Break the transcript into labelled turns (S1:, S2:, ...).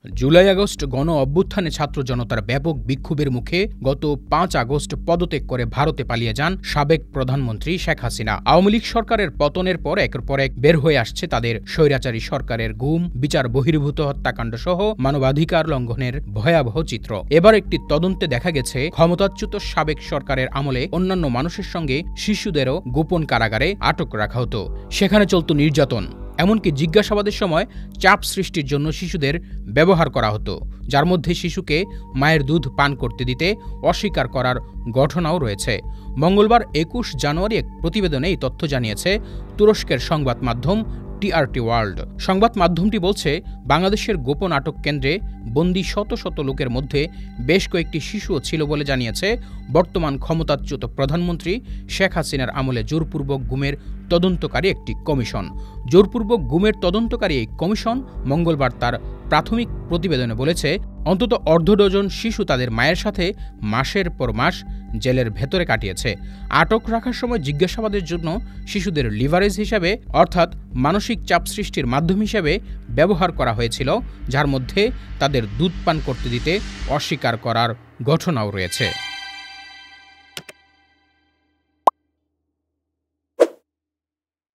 S1: July August গণ অভ্যুত্থানে ছাত্র জনতার ব্যাপক বিক্ষোভের মুখে গত ৫ আগস্ট পদত্যাগ করে ভারতে পালিয়ে যান সাবেক প্রধানমন্ত্রী শেখ হাসিনা। আওয়ামী লীগ সরকারের পতনের পর একের পর এক বের হয়ে আসছে তাদের স্বৈরাচারী সরকারের গুম, বিচার বহির্ভূত হত্যাকাণ্ড সহ মানবাধিকার লঙ্ঘনের ভয়াবহ চিত্র। এবার একটি তদন্তে দেখা গেছে ক্ষমতাচ্যুত সাবেক সরকারের আমলে অন্যান্য মানুষের সঙ্গে শিশুদেরও গোপন কারাগারে আটক রাখা হতো। সেখানে চলত নির্যাতন, এমনকি জিজ্ঞাসাবাদের সময় চাপ সৃষ্টির জন্য শিশুদের ব্যবহার করা হতো, যার মধ্যে শিশুকে মায়ের দুধ পান করতে দিতে অস্বীকার করার ঘটনাও রয়েছে। মঙ্গলবার ২১ জানুয়ারি এক প্রতিবেদনে এই তথ্য জানিয়েছে তুরস্কের সংবাদ মাধ্যম টিআরটি ওয়ার্ল্ড। সংবাদ মাধ্যমটি বলছে, বাংলাদেশের গোপন আটক কেন্দ্রে বন্দী শত শত লোকের মধ্যে বেশ কয়েকটি শিশুও ছিল বলে জানিয়েছে বর্তমান ক্ষমতাচ্যুত প্রধানমন্ত্রী শেখ হাসিনার আমলে জোরপূর্বক গুমের তদন্তকারী একটি কমিশন। জোরপূর্বক গুমের তদন্তকারী এই কমিশন মঙ্গলবার তার প্রাথমিক প্রতিবেদনে বলেছে, অন্তত অর্ধ ডজন শিশু তাদের মায়ের সাথে মাসের পর মাস জেলের ভেতরে কাটিয়েছে। আটক রাখার সময় জিজ্ঞাসাবাদের জন্য শিশুদের লিভারেজ হিসেবে, অর্থাৎ মানসিক চাপ সৃষ্টির মাধ্যম হিসেবে ব্যবহার করা হয়েছিল, যার মধ্যে তাদের দুধ পান করতে দিতে অস্বীকার করার ঘটনাও রয়েছে।